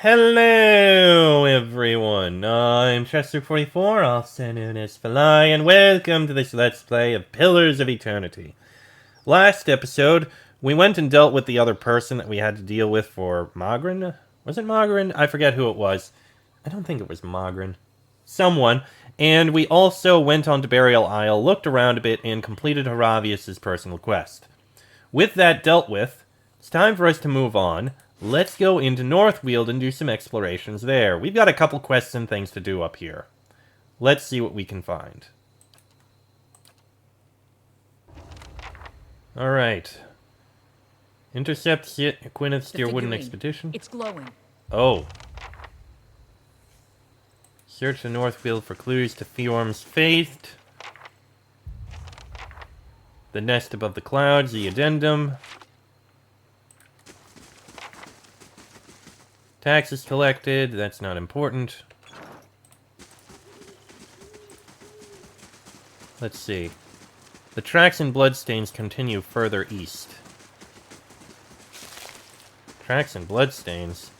Hello, everyone. I'm Chester44, also known as Fly, and welcome to this Let's Play of Pillars of Eternity. Last episode, we went and dealt with the other person that we had to deal with for Mogren? Was it Mogren? I forget who it was. I don't think it was Mogren. Someone. And we also went on to Burial Isle, looked around a bit, and completed Horavius' personal quest. With that dealt with, it's time for us to move on. Let's go into Northweald and do some explorations there. We've got a couple quests and things to do up here. Let's see what we can find. Alright. Intercept Gwyneth steer wooden expedition. It's glowing. Oh. Search the Northweald for clues to Fjorm's fate. The nest above the clouds, the addendum. Taxes collected, that's not important. Let's see. The tracks and bloodstains continue further east. Tracks and bloodstains?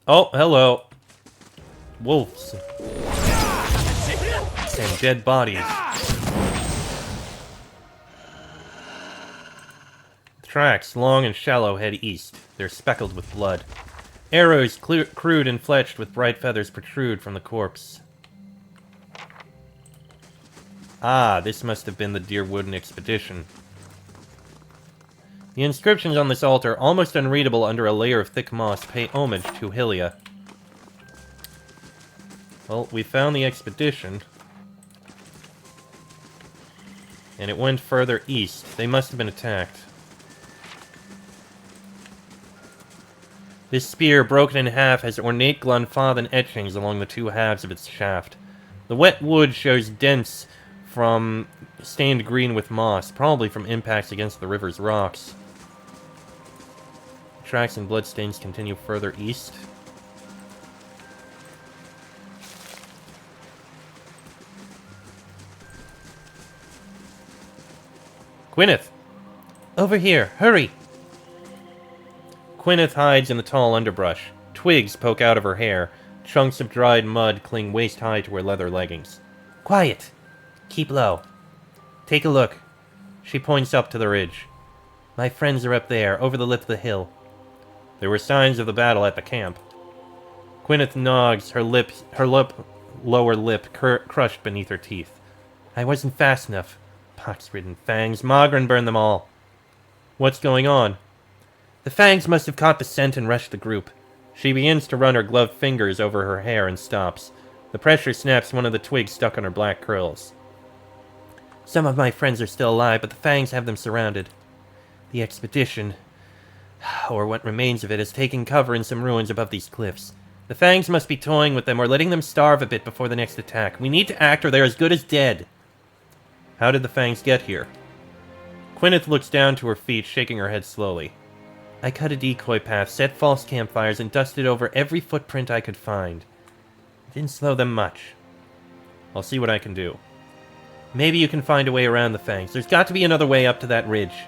Oh, hello. Wolves. And dead bodies. Tracks, long and shallow, head east. They're speckled with blood. Arrows, crude and fletched with bright feathers, protrude from the corpse. Ah, this must have been the Deer Wooden expedition. The inscriptions on this altar, almost unreadable under a layer of thick moss, pay homage to Hylia. Well, we found the expedition. And it went further east. They must have been attacked. This spear, broken in half, has ornate Glanfathan etchings along the two halves of its shaft. The wet wood shows dents from stained green with moss, probably from impacts against the river's rocks. Tracks and bloodstains continue further east. Gwyneth! Over here, hurry! Gwyneth hides in the tall underbrush. Twigs poke out of her hair. Chunks of dried mud cling waist-high to her leather leggings. Quiet! Keep low. Take a look. She points up to the ridge. My friends are up there, over the lip of the hill. There were signs of the battle at the camp. Gwyneth nods, her lower lip crushed beneath her teeth. I wasn't fast enough. Pox-ridden fangs. Mogren burned them all. What's going on? The fangs must have caught the scent and rushed the group. She begins to run her gloved fingers over her hair and stops. The pressure snaps one of the twigs stuck on her black curls. Some of my friends are still alive, but the fangs have them surrounded. The expedition, or what remains of it, has taken cover in some ruins above these cliffs. The fangs must be toying with them or letting them starve a bit before the next attack. We need to act or they're as good as dead. How did the fangs get here? Gwyneth looks down to her feet, shaking her head slowly. I cut a decoy path, set false campfires, and dusted over every footprint I could find. It didn't slow them much. I'll see what I can do. Maybe you can find a way around the fangs. There's got to be another way up to that ridge.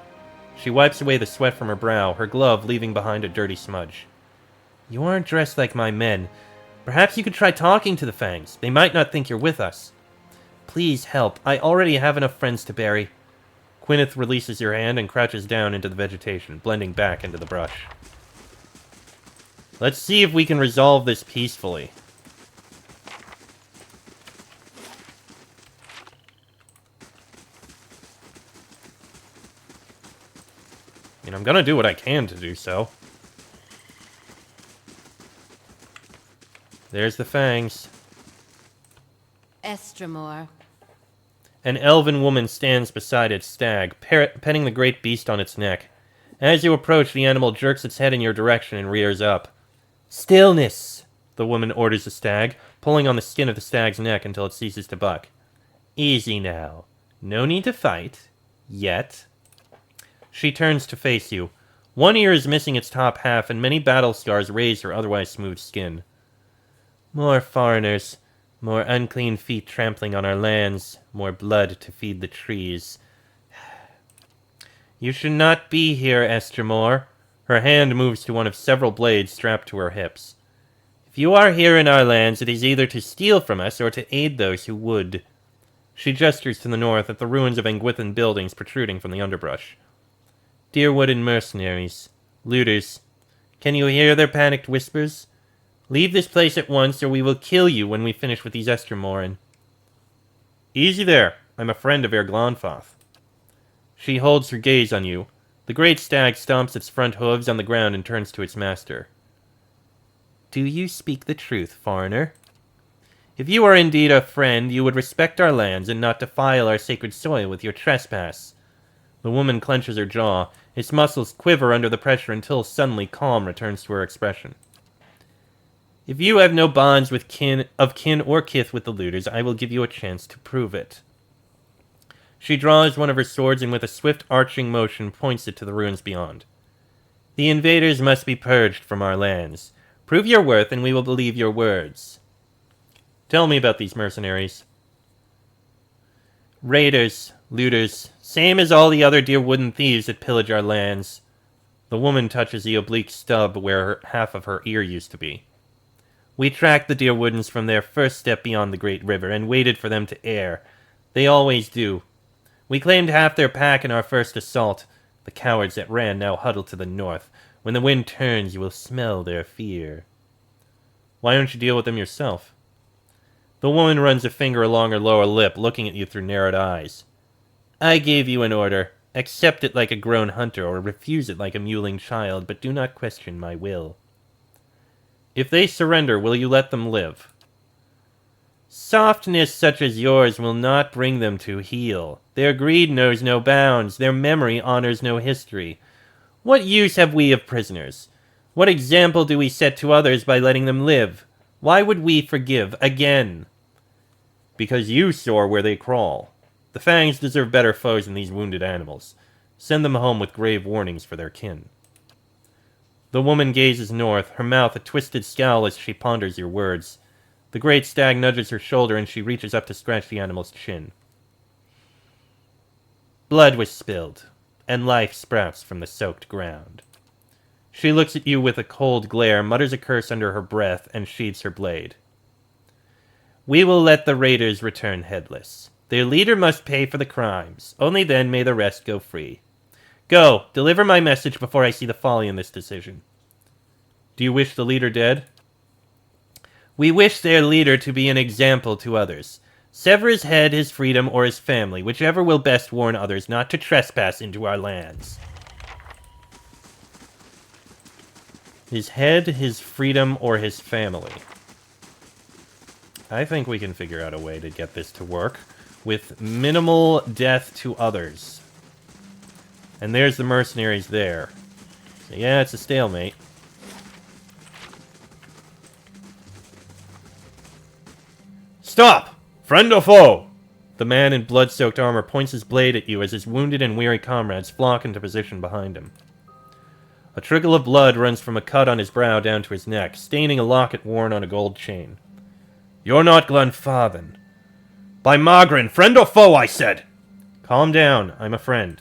She wipes away the sweat from her brow, her glove leaving behind a dirty smudge. You aren't dressed like my men. Perhaps you could try talking to the fangs. They might not think you're with us. Please help. I already have enough friends to bury. Gwyneth releases her hand and crouches down into the vegetation, blending back into the brush. Let's see if we can resolve this peacefully. And I'm gonna do what I can to do so. There's the fangs. Estramore. An elven woman stands beside its stag, petting the great beast on its neck. As you approach, the animal jerks its head in your direction and rears up. Stillness! The woman orders the stag, pulling on the skin of the stag's neck until it ceases to buck. Easy now. No need to fight. Yet. She turns to face you. One ear is missing its top half, and many battle scars raise her otherwise smooth skin. More foreigners. More unclean feet trampling on our lands, more blood to feed the trees. You should not be here, Esther Moore. Her hand moves to one of several blades strapped to her hips. If you are here in our lands, it is either to steal from us or to aid those who would. She gestures to the north at the ruins of Angwithan buildings protruding from the underbrush. Dear wooden mercenaries, looters, can you hear their panicked whispers? Leave this place at once, or we will kill you when we finish with these Estermoran. Easy there. I'm a friend of Erglonfoth. She holds her gaze on you. The great stag stomps its front hooves on the ground and turns to its master. Do you speak the truth, foreigner? If you are indeed a friend, you would respect our lands and not defile our sacred soil with your trespass. The woman clenches her jaw. Its muscles quiver under the pressure until suddenly calm returns to her expression. If you have no bonds with kin or kith with the looters, I will give you a chance to prove it. She draws one of her swords and with a swift arching motion points it to the ruins beyond. The invaders must be purged from our lands. Prove your worth and we will believe your words. Tell me about these mercenaries. Raiders, looters, same as all the other dear wooden thieves that pillage our lands. The woman touches the oblique stub where half of her ear used to be. We tracked the dear woodens from their first step beyond the great river and waited for them to err. They always do. We claimed half their pack in our first assault. The cowards that ran now huddle to the north. When the wind turns, you will smell their fear. Why don't you deal with them yourself? The woman runs a finger along her lower lip, looking at you through narrowed eyes. I gave you an order. Accept it like a grown hunter, or refuse it like a mewling child, but do not question my will. If they surrender, will you let them live? Softness such as yours will not bring them to heel. Their greed knows no bounds. Their memory honors no history. What use have we of prisoners? What example do we set to others by letting them live? Why would we forgive again? Because you soar where they crawl. The Fangs deserve better foes than these wounded animals. Send them home with grave warnings for their kin. The woman gazes north, her mouth a twisted scowl as she ponders your words. The great stag nudges her shoulder and she reaches up to scratch the animal's chin. Blood was spilled, and life sprouts from the soaked ground. She looks at you with a cold glare, mutters a curse under her breath, and sheathes her blade. We will let the raiders return headless. Their leader must pay for the crimes. Only then may the rest go free. Go, deliver my message before I see the folly in this decision. Do you wish the leader dead? We wish their leader to be an example to others. Sever his head, his freedom, or his family, whichever will best warn others not to trespass into our lands. His head, his freedom, or his family. I think we can figure out a way to get this to work with minimal death to others. And there's the mercenaries there. So yeah, it's a stalemate. Stop! Friend or foe? The man in blood-soaked armor points his blade at you as his wounded and weary comrades flock into position behind him. A trickle of blood runs from a cut on his brow down to his neck, staining a locket worn on a gold chain. You're not Glenfarthing. By Magrin, friend or foe, I said! Calm down, I'm a friend.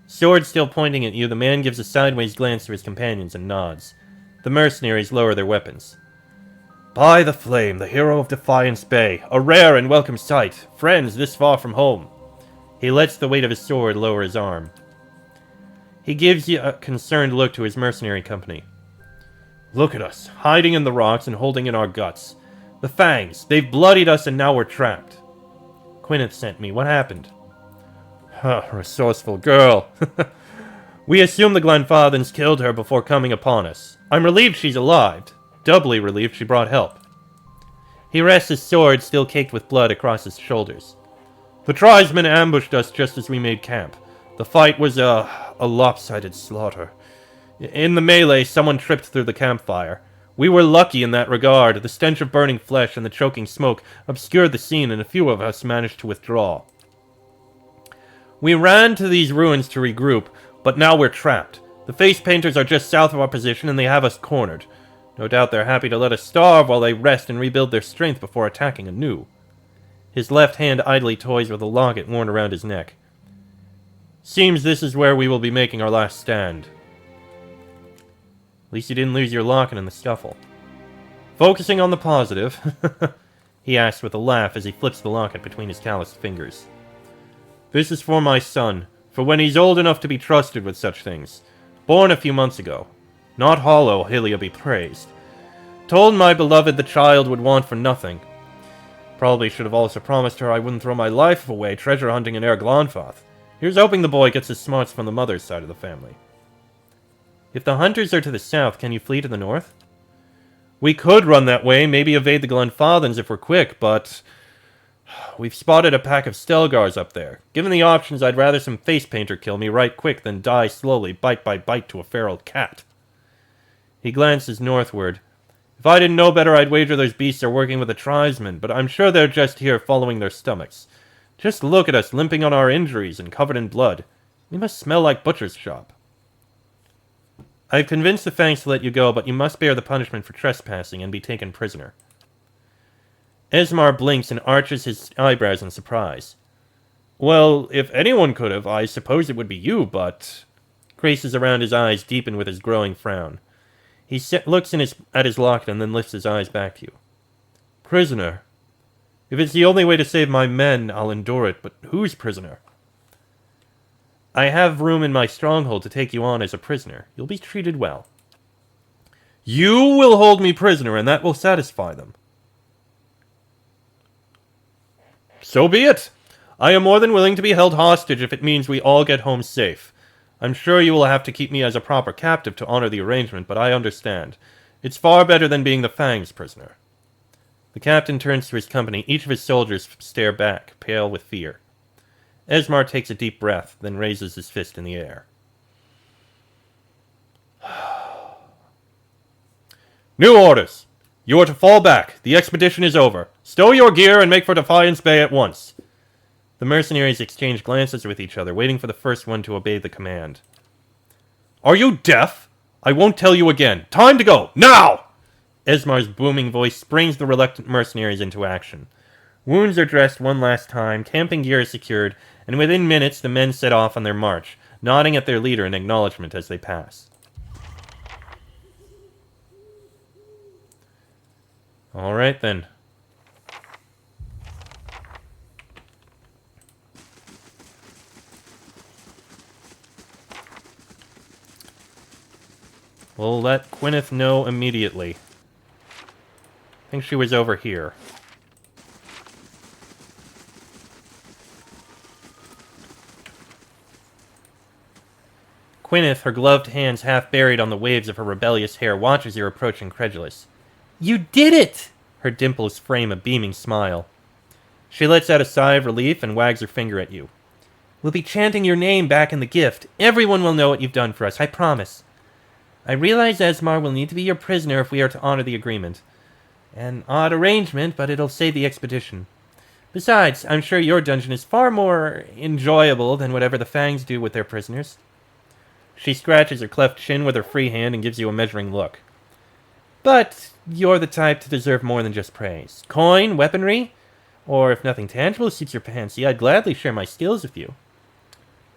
Sword still pointing at you, the man gives a sideways glance to his companions and nods. The mercenaries lower their weapons. By the flame, the hero of Defiance Bay, a rare and welcome sight, friends this far from home. He lets the weight of his sword lower his arm. He gives you a concerned look to his mercenary company. Look at us, hiding in the rocks and holding in our guts. The Fangs, they've bloodied us and now we're trapped. Quineth sent me, what happened? Resourceful girl. We assume the Glenfarthans killed her before coming upon us. I'm relieved she's alive. Doubly relieved she brought help. He rests his sword, still caked with blood, across his shoulders. The tribesmen ambushed us just as we made camp. The fight was a lopsided slaughter. In the melee, someone tripped through the campfire. We were lucky in that regard. The stench of burning flesh and the choking smoke obscured the scene, and a few of us managed to withdraw. We ran to these ruins to regroup, but now we're trapped. The face painters are just south of our position, and they have us cornered. No doubt they're happy to let us starve while they rest and rebuild their strength before attacking anew. His left hand idly toys with a locket worn around his neck. Seems this is where we will be making our last stand. At least you didn't lose your locket in the scuffle. Focusing on the positive, he asked with a laugh as he flips the locket between his calloused fingers. This is for my son, for when he's old enough to be trusted with such things. Born a few months ago. Not hollow, Hylia be praised. Told my beloved the child would want for nothing. Probably should have also promised her I wouldn't throw my life away treasure hunting in Glonfoth. Here's hoping the boy gets his smarts from the mother's side of the family. If the hunters are to the south, can you flee to the north? We could run that way, maybe evade the Glenfathans if we're quick, but we've spotted a pack of Stelgars up there. Given the options, I'd rather some face painter kill me right quick than die slowly, bite by bite, to a feral cat. He glances northward. If I didn't know better, I'd wager those beasts are working with the tribesmen, but I'm sure they're just here following their stomachs. Just look at us, limping on our injuries and covered in blood. We must smell like butcher's shop. I've convinced the Fangs to let you go, but you must bear the punishment for trespassing and be taken prisoner. Esmar blinks and arches his eyebrows in surprise. Well, if anyone could have, I suppose it would be you, but... Creases around his eyes deepen with his growing frown. He looks at his locket and then lifts his eyes back to you. Prisoner. If it's the only way to save my men, I'll endure it, but whose prisoner? I have room in my stronghold to take you on as a prisoner. You'll be treated well. You will hold me prisoner, and that will satisfy them. So be it. I am more than willing to be held hostage if it means we all get home safe. I'm sure you will have to keep me as a proper captive to honor the arrangement, but I understand. It's far better than being the Fang's prisoner. The captain turns to his company. Each of his soldiers stare back, pale with fear. Esmar takes a deep breath, then raises his fist in the air. New orders! You are to fall back. The expedition is over. Stow your gear and make for Defiance Bay at once. The mercenaries exchange glances with each other, waiting for the first one to obey the command. Are you deaf? I won't tell you again. Time to go! Now! Esmar's booming voice springs the reluctant mercenaries into action. Wounds are dressed one last time, camping gear is secured, and within minutes the men set off on their march, nodding at their leader in acknowledgement as they pass. All right, then. We'll let Gwyneth know immediately. I think she was over here. Gwyneth, her gloved hands half buried on the waves of her rebellious hair, watches your approach incredulous. You did it! Her dimples frame a beaming smile. She lets out a sigh of relief and wags her finger at you. We'll be chanting your name back in the gift. Everyone will know what you've done for us, I promise. I realize Esmar will need to be your prisoner if we are to honor the agreement. An odd arrangement, but it'll save the expedition. Besides, I'm sure your dungeon is far more enjoyable than whatever the Fangs do with their prisoners. She scratches her cleft chin with her free hand and gives you a measuring look. But you're the type to deserve more than just praise. Coin, weaponry, or if nothing tangible suits your fancy, I'd gladly share my skills with you.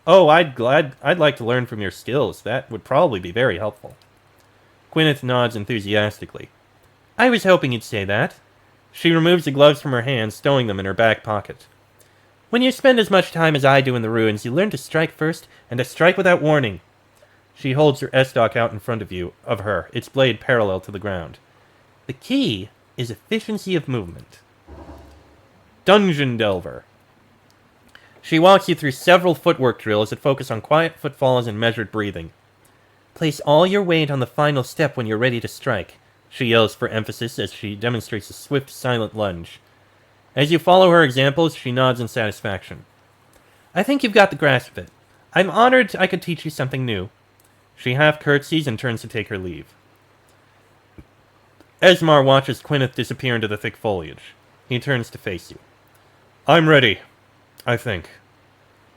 Oh, I'd like to learn from your skills. That would probably be very helpful. Gwyneth nods enthusiastically. I was hoping you'd say that. She removes the gloves from her hands, stowing them in her back pocket. When you spend as much time as I do in the ruins, you learn to strike first and to strike without warning. She holds her estoc out in front of her, its blade parallel to the ground. The key is efficiency of movement. Dungeon Delver. She walks you through several footwork drills that focus on quiet footfalls and measured breathing. Place all your weight on the final step when you're ready to strike, she yells for emphasis as she demonstrates a swift, silent lunge. As you follow her examples, she nods in satisfaction. I think you've got the grasp of it. I'm honored I could teach you something new. She half curtsies and turns to take her leave. Esmar watches Gwyneth disappear into the thick foliage. He turns to face you. I'm ready, I think.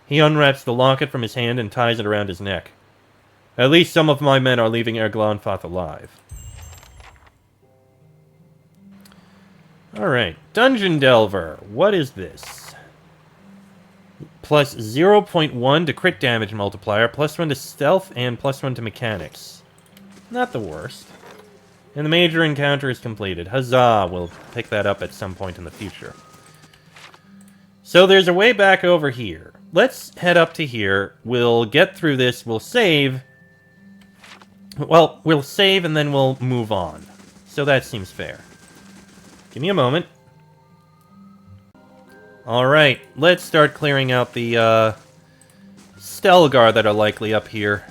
He unwraps the locket from his hand and ties it around his neck. At least some of my men are leaving Glonfoth alive. Alright, Dungeon Delver. What is this? Plus 0.1 to crit damage multiplier, plus 1 to stealth, and plus 1 to mechanics. Not the worst. And the major encounter is completed. Huzzah! We'll pick that up at some point in the future. So there's a way back over here. Let's head up to here. We'll get through this. We'll save. Well, we'll save and then we'll move on. So that seems fair. Give me a moment. Alright, let's start clearing out the Stelgar that are likely up here.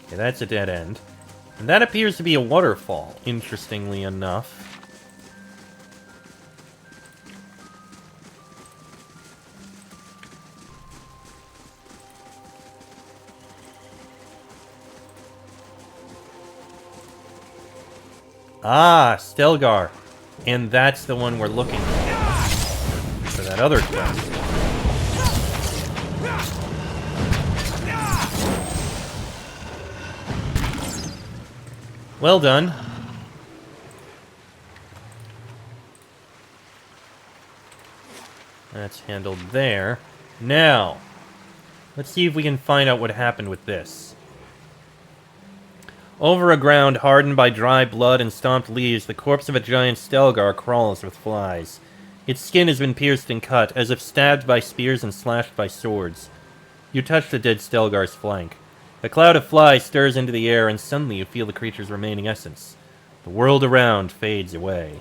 Okay, that's a dead end. And that appears to be a waterfall, interestingly enough. Ah, Stelgar. And that's the one we're looking for that other quest. Well done. That's handled there. Now, let's see if we can find out what happened with this. Over a ground hardened by dry blood and stomped leaves, the corpse of a giant Stelgar crawls with flies. Its skin has been pierced and cut, as if stabbed by spears and slashed by swords. You touch the dead Stelgar's flank. A cloud of flies stirs into the air, and suddenly you feel the creature's remaining essence. The world around fades away.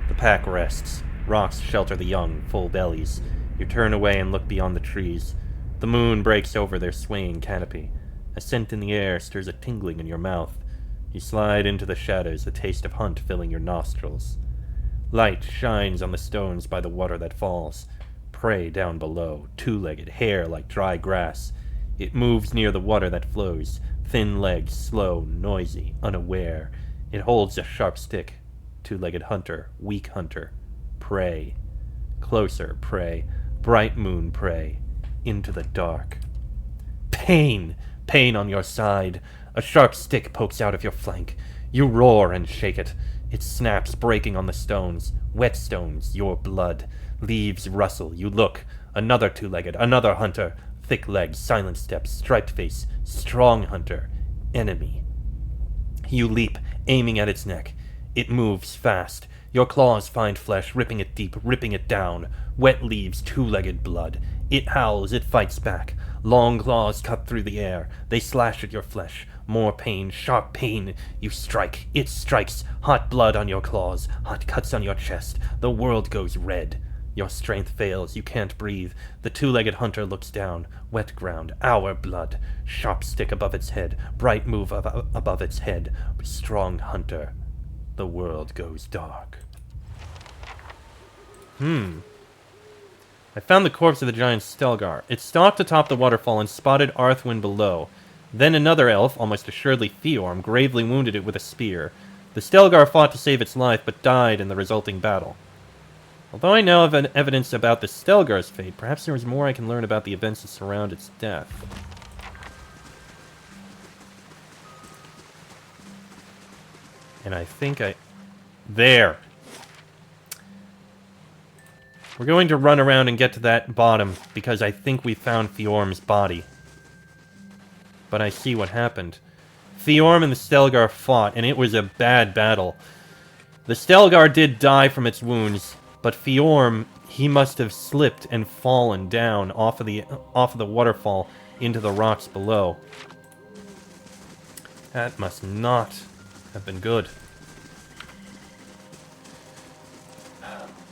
The pack rests. Rocks shelter the young, full bellies. You turn away and look beyond the trees. The moon breaks over their swaying canopy. A scent in the air stirs a tingling in your mouth. You slide into the shadows, the taste of hunt filling your nostrils. Light shines on the stones by the water that falls. Prey down below, two-legged, hair like dry grass. It moves near the water that flows, thin legs, slow, noisy, unaware. It holds a sharp stick. Two-legged hunter, weak hunter. Prey. Closer, prey. Bright moon prey. Into the dark. Pain! Pain on your side. A sharp stick pokes out of your flank. You roar and shake it. It snaps, breaking on the stones. Wet stones, your blood. Leaves rustle. You look. Another two-legged, another hunter. Thick legs, silent steps, striped face. Strong hunter. Enemy. You leap, aiming at its neck. It moves fast. Your claws find flesh, ripping it deep, ripping it down. Wet leaves, two-legged blood. It howls, it fights back. Long claws cut through the air. They slash at your flesh. More pain, sharp pain. You strike. It strikes. Hot blood on your claws. Hot cuts on your chest. The world goes red. Your strength fails. You can't breathe. The two-legged hunter looks down. Wet ground. Our blood. Sharp stick above its head. Bright move above its head. Strong hunter. The world goes dark. I found the corpse of the giant Stelgar. It stalked atop the waterfall and spotted Arthwin below. Then another elf, almost assuredly Fiorm, gravely wounded it with a spear. The Stelgar fought to save its life, but died in the resulting battle. Although I now have evidence about the Stelgar's fate, perhaps there is more I can learn about the events that surround its death. And I think there! We're going to run around and get to that bottom, because I think we found Fiorm's body. But I see what happened. Fiorm and the Stelgar fought, and it was a bad battle. The Stelgar did die from its wounds, but Fiorm, he must have slipped and fallen down off of the waterfall into the rocks below. That must not have been good.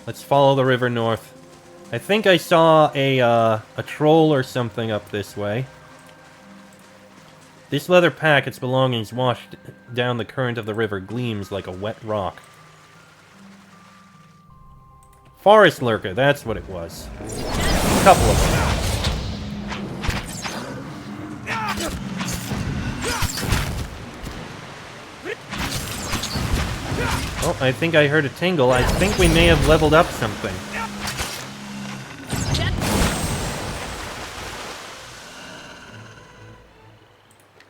Let's follow the river north. I think I saw a troll or something up this way. This leather pack, its belongings washed down the current of the river, gleams like a wet rock. Forest lurker, that's what it was. A couple of them. Oh, I think I heard a tingle. I think we may have leveled up something.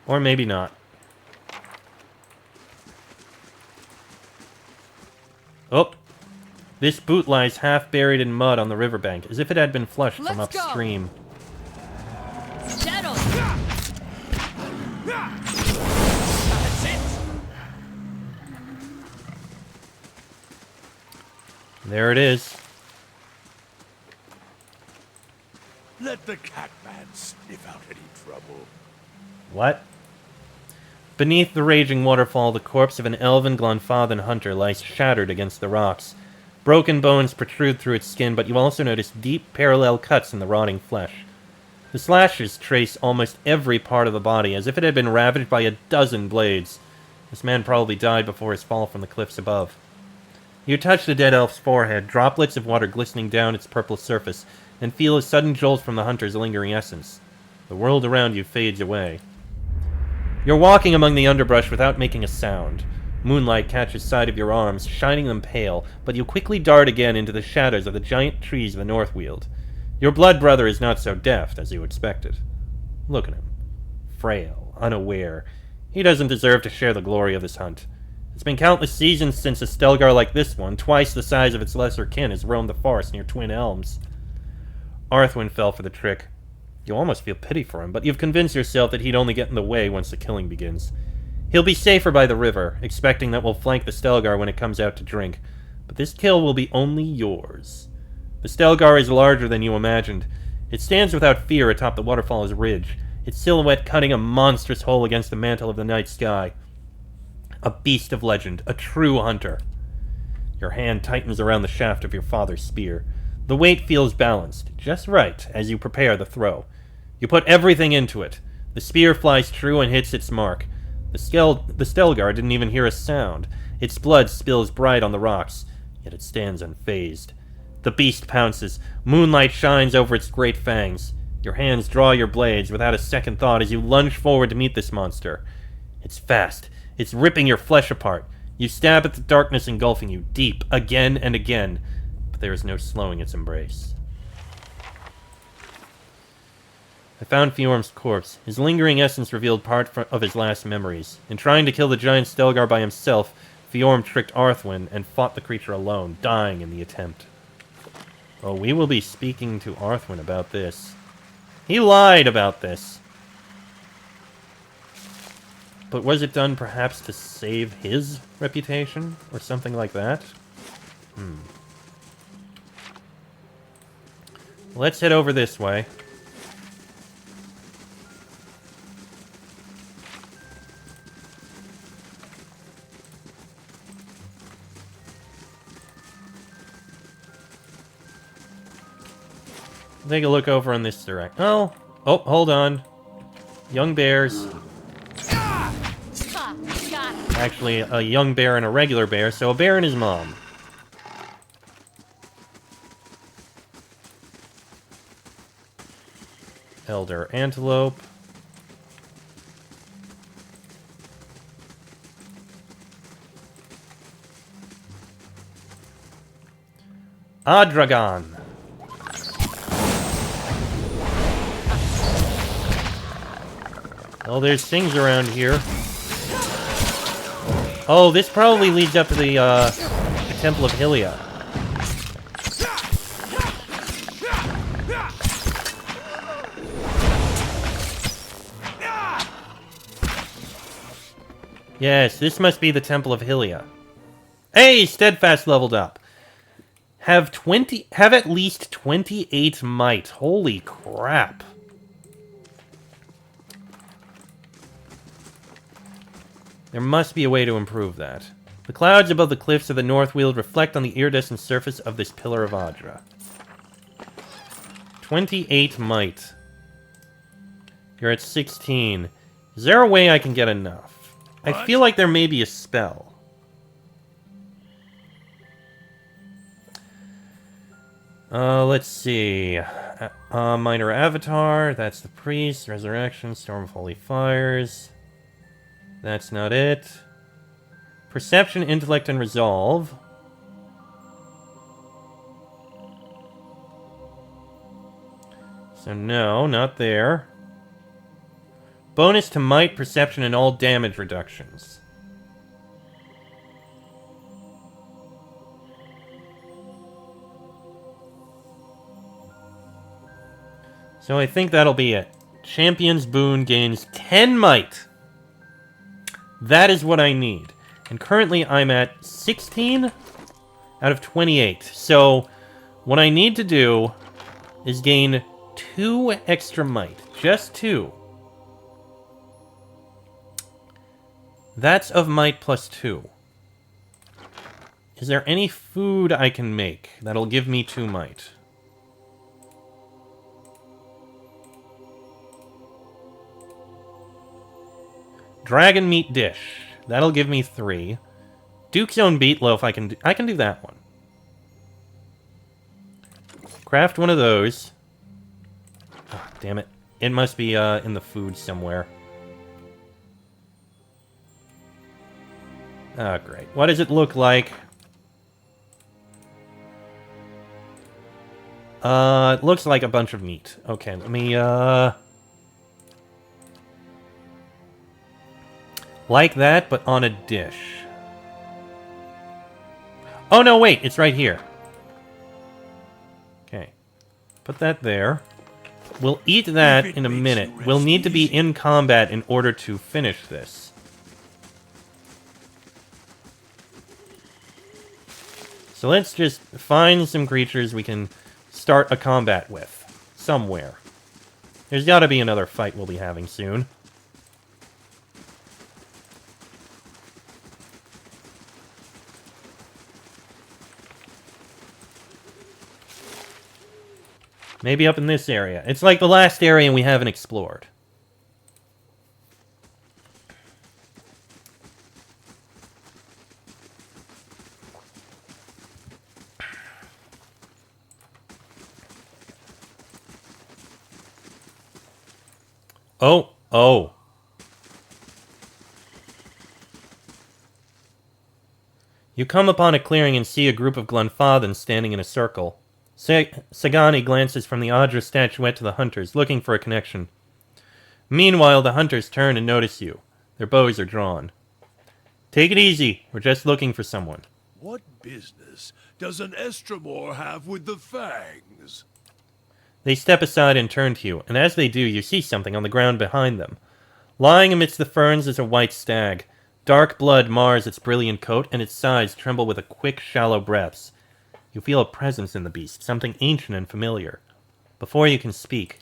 Or maybe not. Oh! This boot lies half buried in mud on the riverbank, as if it had been flushed from upstream. Settle. That's it. There it is. Let the Catman sniff out any trouble. What? Beneath the raging waterfall, the corpse of an elven Glanfathan hunter lies shattered against the rocks. Broken bones protrude through its skin, but you also notice deep, parallel cuts in the rotting flesh. The slashes trace almost every part of the body, as if it had been ravaged by a dozen blades. This man probably died before his fall from the cliffs above. You touch the dead elf's forehead, droplets of water glistening down its purple surface, and feel a sudden jolt from the hunter's lingering essence. The world around you fades away. You're walking among the underbrush without making a sound. Moonlight catches sight of your arms, shining them pale, but you quickly dart again into the shadows of the giant trees of the Northweald. Your blood brother is not so deft as you expected. Look at him. Frail, unaware. He doesn't deserve to share the glory of this hunt. It's been countless seasons since a Stelgar like this one, twice the size of its lesser kin, has roamed the forest near Twin Elms. Arthwin fell for the trick. You almost feel pity for him, but you've convinced yourself that he'd only get in the way once the killing begins. He'll be safer by the river, expecting that we'll flank the Stelgar when it comes out to drink. But this kill will be only yours. The Stelgar is larger than you imagined. It stands without fear atop the waterfall's ridge, its silhouette cutting a monstrous hole against the mantle of the night sky. A beast of legend, a true hunter. Your hand tightens around the shaft of your father's spear. The weight feels balanced, just right, as you prepare the throw. You put everything into it. The spear flies true and hits its mark. The Stelgar didn't even hear a sound. Its blood spills bright on the rocks, yet it stands unfazed. The beast pounces. Moonlight shines over its great fangs. Your hands draw your blades without a second thought as you lunge forward to meet this monster. It's fast. It's ripping your flesh apart. You stab at the darkness engulfing you, deep, again and again, but there is no slowing its embrace. I found Fjorm's corpse. His lingering essence revealed part of his last memories. In trying to kill the giant Stelgar by himself, Fjorm tricked Arthwin and fought the creature alone, dying in the attempt. Oh, we will be speaking to Arthwin about this. He lied about this. But was it done perhaps to save his reputation? Or something like that? Let's head over this way. Take a look over in this direction. Oh, hold on. Young bears. Actually, a young bear and a regular bear, so a bear and his mom. Elder antelope. Adragon. Well, there's things around here. Oh, this probably leads up to the Temple of Hylia. Yes, this must be the Temple of Hylia. Hey, Steadfast leveled up. Have at least 28 might. Holy crap. There must be a way to improve that. The clouds above the cliffs of the Northweald reflect on the iridescent surface of this pillar of Adra. 28 might. You're at 16. Is there a way I can get enough? What? I feel like there may be a spell. Let's see. Minor Avatar, that's the Priest. Resurrection, Storm of Holy Fires. That's not it. Perception, Intellect, and Resolve. So no, not there. Bonus to might, perception, and all damage reductions. So I think that'll be it. Champion's Boon gains 10 might. That is what I need. And currently I'm at 16 out of 28. So what I need to do is gain 2 extra might. Just 2. That's of might plus 2. Is there any food I can make that'll give me 2 might? Dragon meat dish. That'll give me 3. Duke's own beetloaf, I can do that one. Craft one of those. Oh, damn it. It must be in the food somewhere. Oh, great. What does it look like? It looks like a bunch of meat. Okay, let me, like that, but on a dish. Oh, no, wait, it's right here. Okay. Put that there. We'll eat that in a minute. We'll need to be in combat in order to finish this. So let's just find some creatures we can start a combat with. Somewhere. There's gotta be another fight we'll be having soon. Maybe up in this area. It's like the last area we haven't explored. Oh. You come upon a clearing and see a group of Glenfathans standing in a circle. Sagani glances from the Audra statuette to the hunters, looking for a connection. Meanwhile, the hunters turn and notice you. Their bows are drawn. Take it easy. We're just looking for someone. What business does an Estramore have with the Fangs? They step aside and turn to you, and as they do, you see something on the ground behind them. Lying amidst the ferns is a white stag. Dark blood mars its brilliant coat, and its sides tremble with a quick, shallow breaths. You feel a presence in the beast, something ancient and familiar. Before you can speak,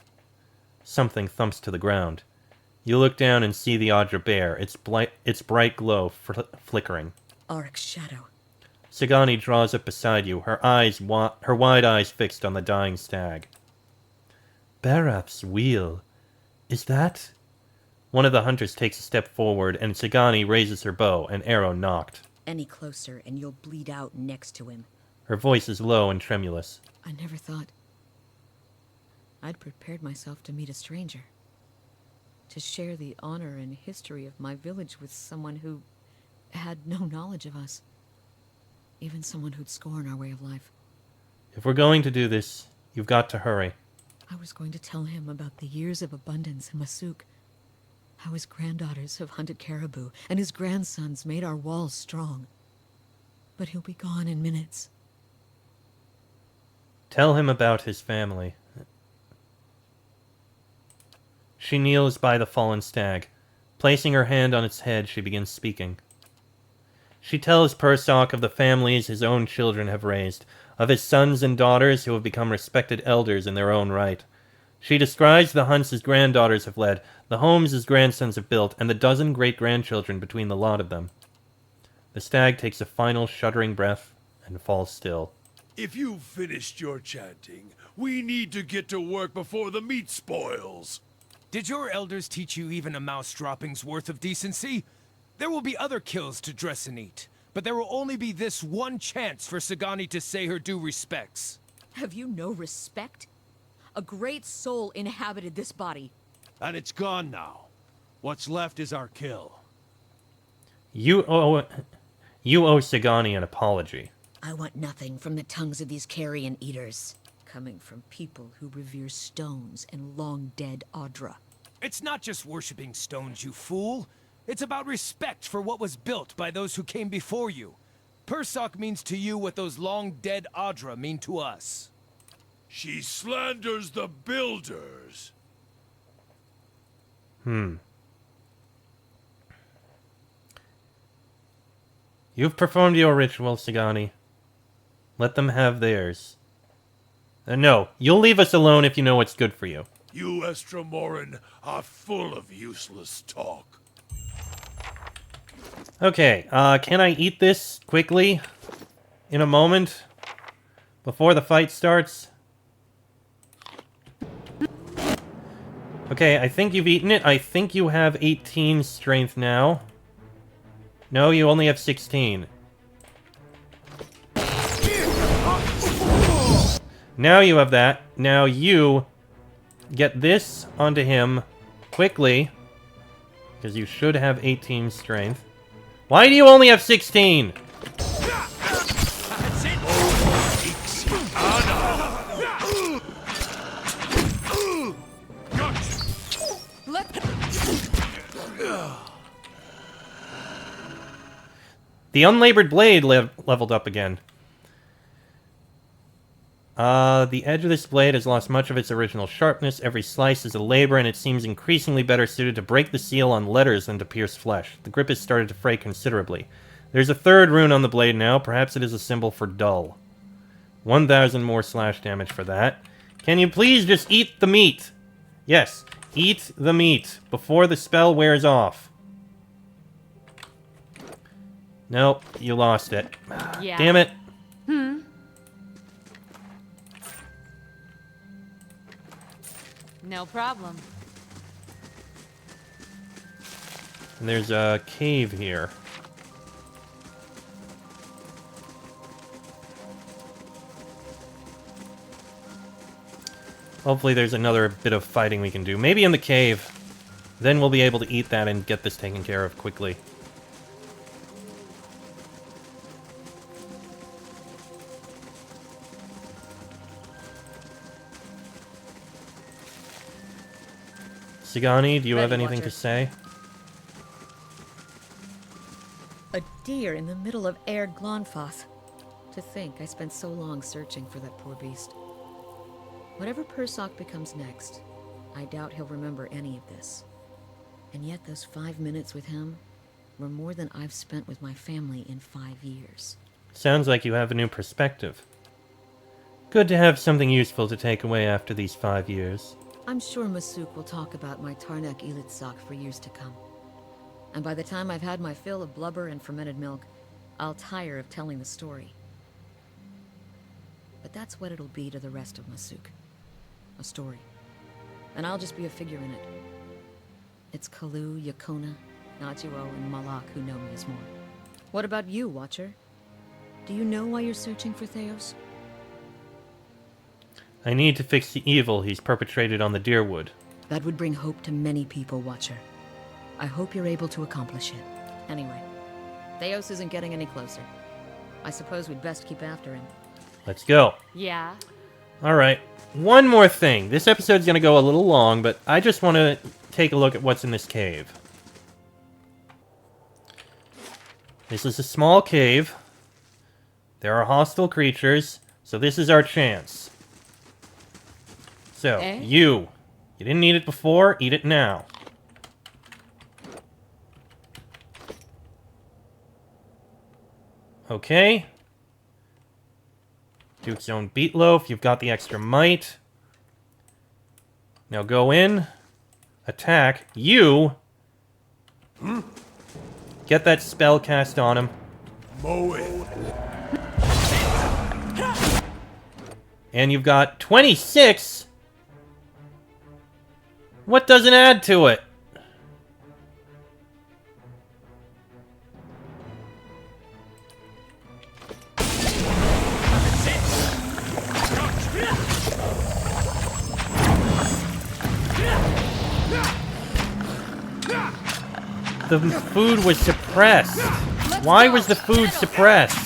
something thumps to the ground. You look down and see the Audra bear, its bright glow flickering. Auric's shadow. Sagani draws up beside you, her wide eyes fixed on the dying stag. Barap's wheel. Is that? One of the hunters takes a step forward, and Sagani raises her bow, an arrow knocked. Any closer, and you'll bleed out next to him. Her voice is low and tremulous. I never thought I'd prepared myself to meet a stranger. To share the honor and history of my village with someone who had no knowledge of us. Even someone who'd scorn our way of life. If we're going to do this, you've got to hurry. I was going to tell him about the years of abundance in Masuk. How his granddaughters have hunted caribou, and his grandsons made our walls strong. But he'll be gone in minutes. Tell him about his family. She kneels by the fallen stag. Placing her hand on its head, she begins speaking. She tells Persoc of the families his own children have raised, of his sons and daughters who have become respected elders in their own right. She describes the hunts his granddaughters have led, the homes his grandsons have built, and the dozen great-grandchildren between the lot of them. The stag takes a final shuddering breath and falls still. If you've finished your chanting, we need to get to work before the meat spoils. Did your elders teach you even a mouse dropping's worth of decency? There will be other kills to dress and eat, but there will only be this one chance for Sagani to say her due respects. Have you no respect? A great soul inhabited this body. And it's gone now. What's left is our kill. You owe Sagani an apology. I want nothing from the tongues of these carrion eaters, coming from people who revere stones and long-dead Audra. It's not just worshipping stones, you fool. It's about respect for what was built by those who came before you. Persoc means to you what those long-dead Adra mean to us. She slanders the builders. You've performed your ritual, Sagani. Let them have theirs. No, you'll leave us alone if you know what's good for you. You Estramoran are full of useless talk. Okay, can I eat this quickly? In a moment? Before the fight starts? Okay, I think you've eaten it. I think you have 18 strength now. No, you only have 16. Now you have that. Now you get this onto him quickly. Because you should have 18 strength. Why do you only have 16? The unlabored blade leveled up again. The edge of this blade has lost much of its original sharpness. Every slice is a labor, and it seems increasingly better suited to break the seal on letters than to pierce flesh. The grip has started to fray considerably. There's a third rune on the blade now. Perhaps it is a symbol for dull. 1,000 more slash damage for that. Can you please just eat the meat? Yes, eat the meat before the spell wears off. Nope, you lost it. Yeah. Damn it. No problem. And there's a cave here. Hopefully there's another bit of fighting we can do. Maybe in the cave. Then we'll be able to eat that and get this taken care of quickly. Sagani, do you have Ready, anything Watcher. to say? A deer in the middle of Air Glonfoth. To think I spent so long searching for that poor beast. Whatever Persoc becomes next, I doubt he'll remember any of this. And yet those 5 minutes with him were more than I've spent with my family in 5 years. Sounds like you have a new perspective. Good to have something useful to take away after these 5 years. I'm sure Masuk will talk about my Tarnak Ilitzak for years to come. And by the time I've had my fill of blubber and fermented milk, I'll tire of telling the story. But that's what it'll be to the rest of Masuk. A story. And I'll just be a figure in it. It's Kalu, Yakona, Najuo, and Malak who know me as more. What about you, Watcher? Do you know why you're searching for Theos? I need to fix the evil he's perpetrated on the Deerwood. That would bring hope to many people, Watcher. I hope you're able to accomplish it. Anyway, Theos isn't getting any closer. I suppose we'd best keep after him. Let's go. Yeah. Alright, one more thing. This episode's gonna go a little long, but I just want to take a look at what's in this cave. This is a small cave. There are hostile creatures, so this is our chance. So, you didn't need it before, eat it now. Okay. Duke's own beetloaf, you've got the extra might. Now go in, attack, you! Get that spell cast on him. Mow it. And you've got 26! What doesn't add to it? The food was suppressed. Why was the food suppressed?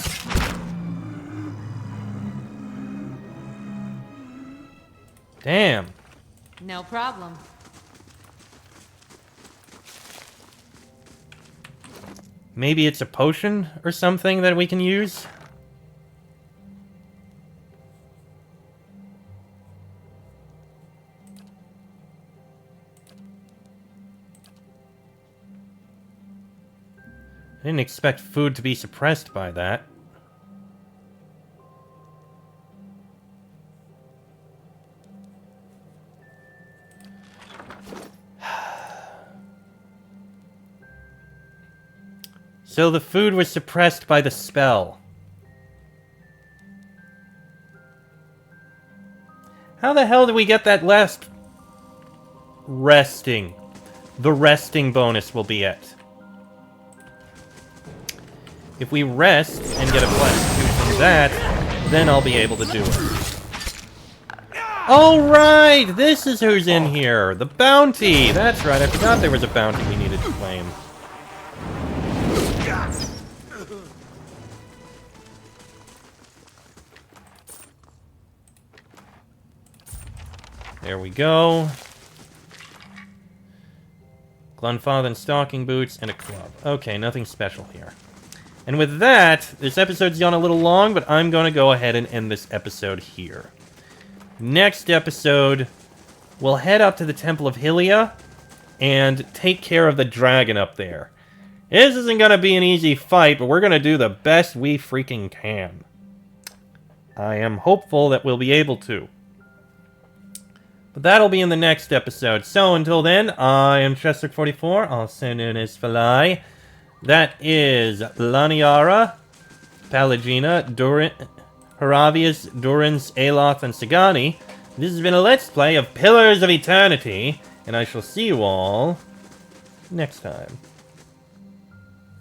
Damn. No problem. Maybe it's a potion or something that we can use? I didn't expect food to be suppressed by that. So the food was suppressed by the spell. How the hell did we get that last... resting? The resting bonus will be it. If we rest and get a +2 from that, then I'll be able to do it. Alright! This is who's in here! The bounty! That's right, I forgot there was a bounty we needed to claim. There we go. Glunfathen stocking boots and a club. Okay, nothing special here. And with that, this episode's gone a little long, but I'm going to go ahead and end this episode here. Next episode, we'll head up to the Temple of Hylia and take care of the dragon up there. This isn't going to be an easy fight, but we're going to do the best we freaking can. I am hopeful that we'll be able to. But that'll be in the next episode. So until then, I am Chester44, also known as Falai. That is Laniara, Palagina, Haravius, Durance, Aloth, and Sagani. This has been a Let's Play of Pillars of Eternity, and I shall see you all next time.